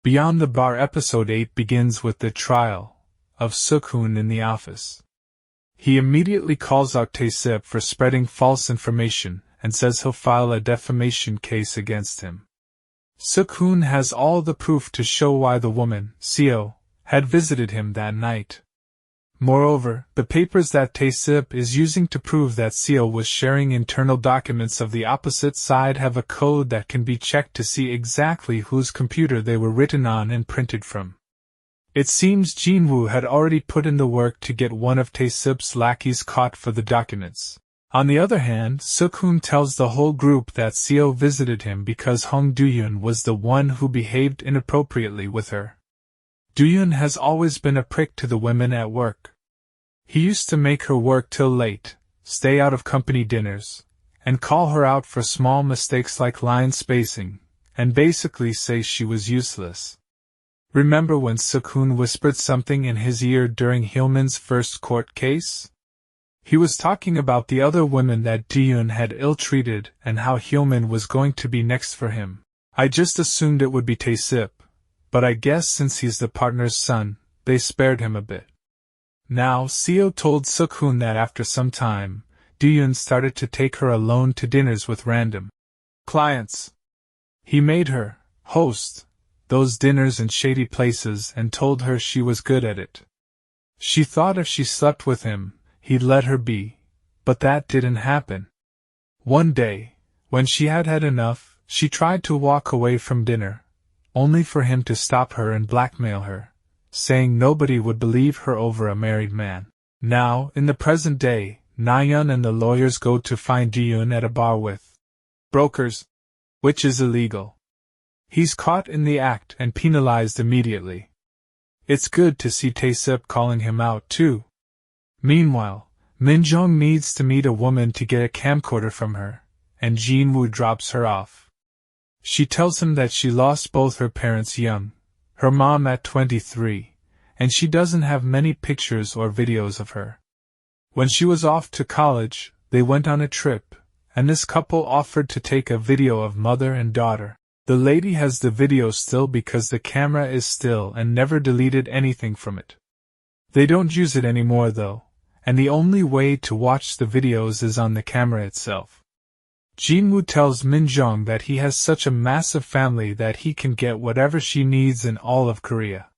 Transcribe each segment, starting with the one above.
Beyond the Bar episode 8 begins with the trial of Seok-Hoon in the office. He immediately calls out Tae-Seop for spreading false information and says he'll file a defamation case against him. Seok-Hoon has all the proof to show why the woman, Seo, had visited him that night. Moreover, the papers that Tae-Seop is using to prove that Seo was sharing internal documents of the opposite side have a code that can be checked to see exactly whose computer they were written on and printed from. It seems Jin-Woo had already put in the work to get one of Tae-Seop's lackeys caught for the documents. On the other hand, Seok-Hoon tells the whole group that Seo visited him because Hong Do-yeon was the one who behaved inappropriately with her. Do-yeon has always been a prick to the women at work. He used to make her work till late, stay out of company dinners, and call her out for small mistakes like line spacing, and basically say she was useless. Remember when Seok-Hoon whispered something in his ear during Hyo-Min's first court case? He was talking about the other women that Do-yeon had ill-treated and how Hyo-Min was going to be next for him. I just assumed it would be Tae-Seop, but I guess since he's the partner's son, they spared him a bit. Now, Seo told Seok-Hoon that after some time, Do-yeon started to take her alone to dinners with random clients. He made her host those dinners in shady places and told her she was good at it. She thought if she slept with him, he'd let her be, but that didn't happen. One day, when she had had enough, she tried to walk away from dinner, only for him to stop her and blackmail her, saying nobody would believe her over a married man. Now, in the present day, Na-yeon and the lawyers go to find Do-yeon at a bar with brokers, which is illegal. He's caught in the act and penalized immediately. It's good to see Tae-Seop calling him out too. Meanwhile, Min-Jeong needs to meet a woman to get a camcorder from her, and Jin-Woo drops her off. She tells him that she lost both her parents young, her mom at 23, and she doesn't have many pictures or videos of her. When she was off to college, they went on a trip, and this couple offered to take a video of mother and daughter. The lady has the video still because the camera is still and never deleted anything from it. They don't use it anymore though, and the only way to watch the videos is on the camera itself. Jin-Woo tells Min-Jeong that he has such a massive family that he can get whatever she needs in all of Korea.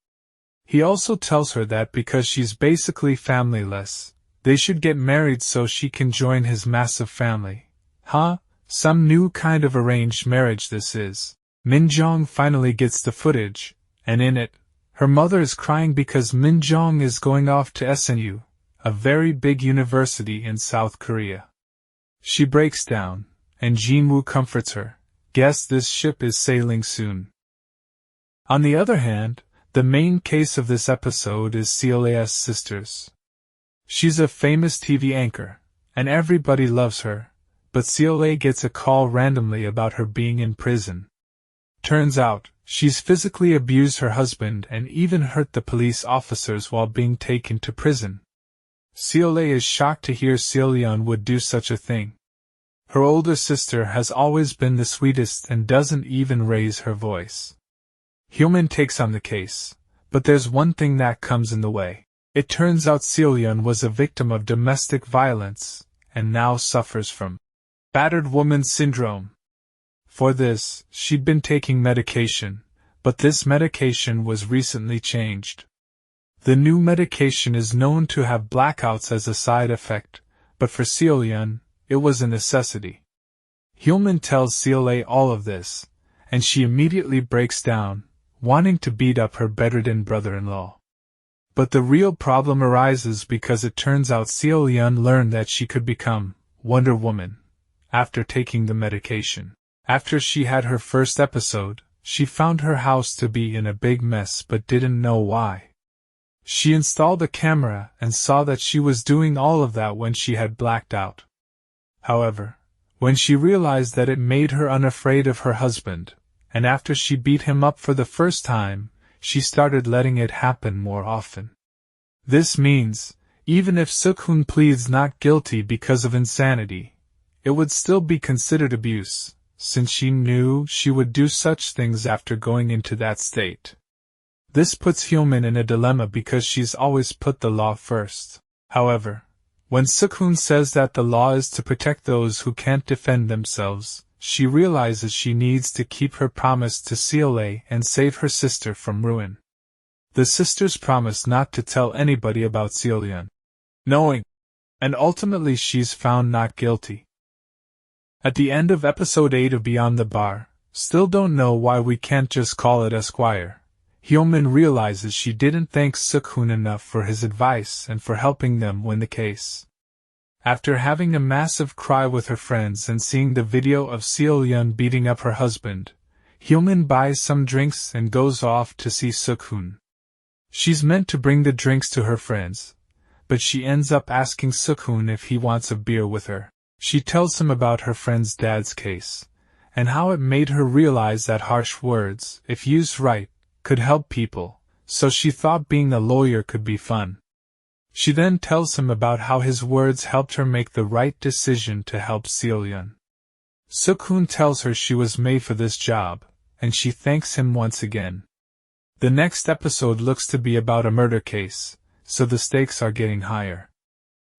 He also tells her that because she's basically familyless, they should get married so she can join his massive family. Huh? Some new kind of arranged marriage this is. Min-Jeong finally gets the footage, and in it, her mother is crying because Min-Jeong is going off to SNU, a very big university in South Korea. She breaks down, and Jin-Woo comforts her. Guess this ship is sailing soon. On the other hand, the main case of this episode is Seol-Yeon's sisters. She's a famous TV anchor, and everybody loves her, but Seol-Yeon gets a call randomly about her being in prison. Turns out, she's physically abused her husband and even hurt the police officers while being taken to prison. Seol-Yeon is shocked to hear Seol-Yeon would do such a thing. Her older sister has always been the sweetest and doesn't even raise her voice. Hyo-Min takes on the case, but there's one thing that comes in the way. It turns out Seol-Yeon was a victim of domestic violence, and now suffers from Battered Woman Syndrome. For this, she'd been taking medication, but this medication was recently changed. The new medication is known to have blackouts as a side effect, but for Seol-Yeon, it was a necessity. Hyo-Min tells Seol-Yeon all of this, and she immediately breaks down, wanting to beat up her bedridden brother-in-law. But the real problem arises because it turns out Seol-Yeon learned that she could become Wonder Woman after taking the medication. After she had her first episode, she found her house to be in a big mess but didn't know why. She installed a camera and saw that she was doing all of that when she had blacked out. However, when she realized that it made her unafraid of her husband, and after she beat him up for the first time, she started letting it happen more often. This means, even if Seok-Hoon pleads not guilty because of insanity, it would still be considered abuse, since she knew she would do such things after going into that state. This puts Hyo-Min in a dilemma because she's always put the law first. However, when Seok-Hoon says that the law is to protect those who can't defend themselves, she realizes she needs to keep her promise to Seol-Yeon and save her sister from ruin. The sisters promise not to tell anybody about Seol-Yeon knowing, and ultimately she's found not guilty. At the end of episode 8 of Beyond the Bar, still don't know why we can't just call it Esquire, Hyo-Min realizes she didn't thank Seok-Hoon enough for his advice and for helping them win the case. After having a massive cry with her friends and seeing the video of Seol-Yeon beating up her husband, Hyo-Min buys some drinks and goes off to see Seok-Hoon. She's meant to bring the drinks to her friends, but she ends up asking Seok-Hoon if he wants a beer with her. She tells him about her friend's dad's case, and how it made her realize that harsh words, if used right, could help people, so she thought being a lawyer could be fun. She then tells him about how his words helped her make the right decision to help Seol-Yeon. Seok-Hoon tells her she was made for this job, and she thanks him once again. The next episode looks to be about a murder case, so the stakes are getting higher.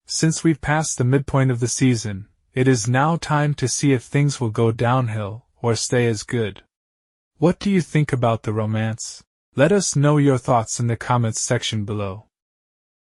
Since we've passed the midpoint of the season, it is now time to see if things will go downhill or stay as good. What do you think about the romance? Let us know your thoughts in the comments section below.